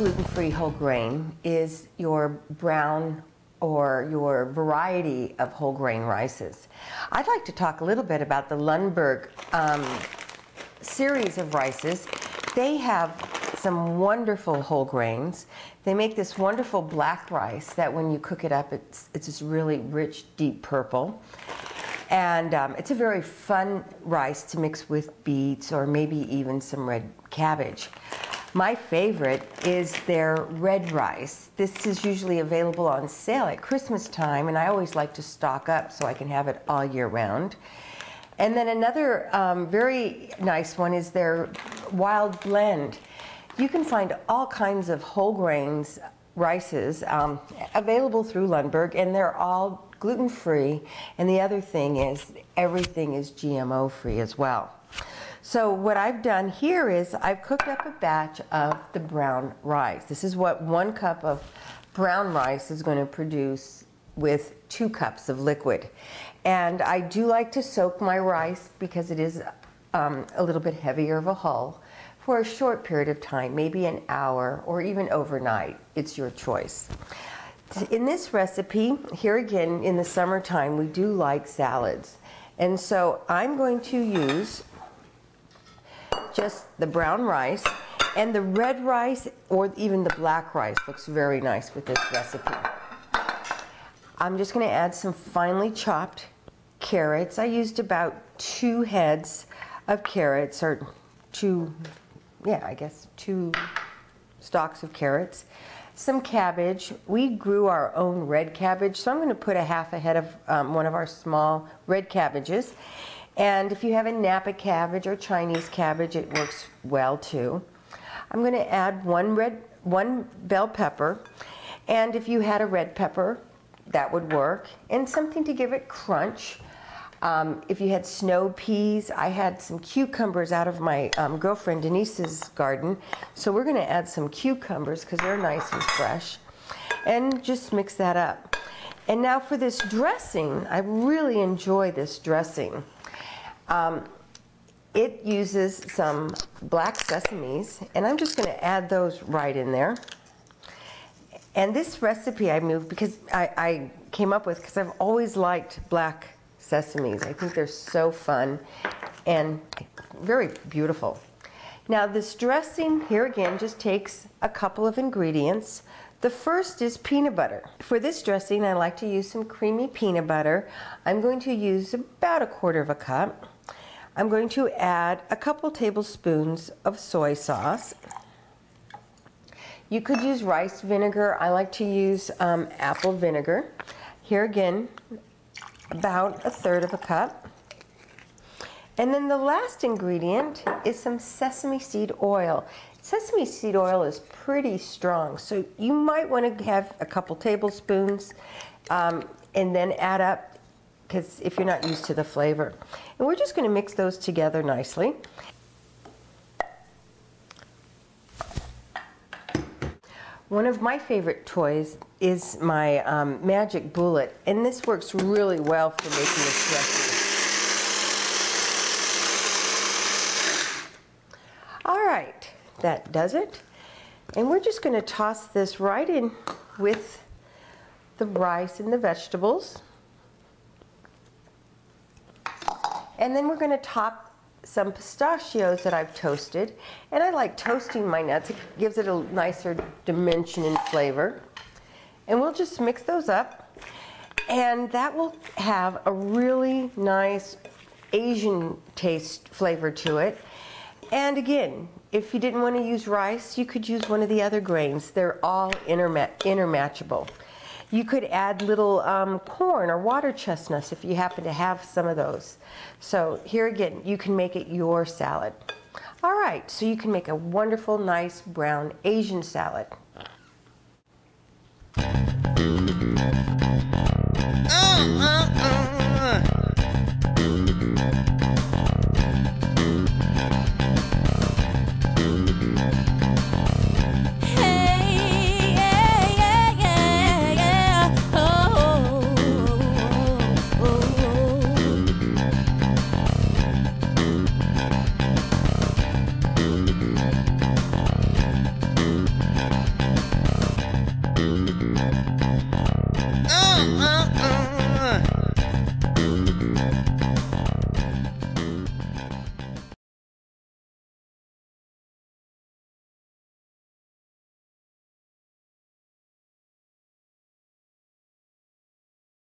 gluten-free whole grain is your brown or your variety of whole grain rices. I'd like to talk a little bit about the Lundberg series of rices. They have some wonderful whole grains. They make this wonderful black rice that when you cook it up, it's this really rich, deep purple. And it's a very fun rice to mix with beets or maybe even some red cabbage. My favorite is their red rice. This is usually available on sale at Christmas time, and I always like to stock up so I can have it all year round. And then another very nice one is their wild blend. You can find all kinds of whole grains rices available through Lundberg, and they're all gluten-free. And the other thing is everything is GMO-free as well. So what I've done here is I've cooked up a batch of the brown rice. This is what 1 cup of brown rice is going to produce with 2 cups of liquid. And I do like to soak my rice because it is a little bit heavier of a hull for a short period of time, maybe an hour or even overnight. It's your choice. In this recipe, here again in the summertime, we do like salads. And so I'm going to use just the brown rice, and the red rice or even the black rice looks very nice with this recipe. I'm just going to add some finely chopped carrots. I used about 2 heads of carrots, or 2 stalks of carrots. Some cabbage. We grew our own red cabbage, so I'm going to put a half a head of one of our small red cabbages. And if you have a Napa cabbage or Chinese cabbage, it works well too. I'm going to add one bell pepper, and if you had a red pepper, that would work, and something to give it crunch. If you had snow peas, I had some cucumbers out of my girlfriend Denise's garden, so we're going to add some cucumbers because they're nice and fresh, and just mix that up. And now for this dressing, I really enjoy this dressing. It uses some black sesames, and I'm just going to add those right in there. And this recipe I moved because I came up with because I've always liked black sesames. I think they're so fun and very beautiful. Now this dressing here again just takes a couple of ingredients. The first is peanut butter. For this dressing I like to use some creamy peanut butter. I'm going to use about 1/4 cup. I'm going to add a couple tablespoons of soy sauce. You could use rice vinegar. I like to use apple vinegar. Here again, about 1/3 cup. And then the last ingredient is some sesame seed oil. Sesame seed oil is pretty strong, so you might want to have a couple tablespoons and then add up, because if you're not used to the flavor. And we're just going to mix those together nicely. One of my favorite toys is my magic bullet, and this works really well for making this recipe. All right, that does it. And we're just going to toss this right in with the rice and the vegetables. And then we're going to top some pistachios that I've toasted. And I like toasting my nuts. It gives it a nicer dimension and flavor. And we'll just mix those up. And that will have a really nice Asian taste flavor to it. And again, if you didn't want to use rice, you could use one of the other grains. They're all intermatchable. You could add little corn or water chestnuts if you happen to have some of those. So here again, you can make it your salad. All right, so you can make a wonderful, nice brown Asian salad. Oh, oh, oh.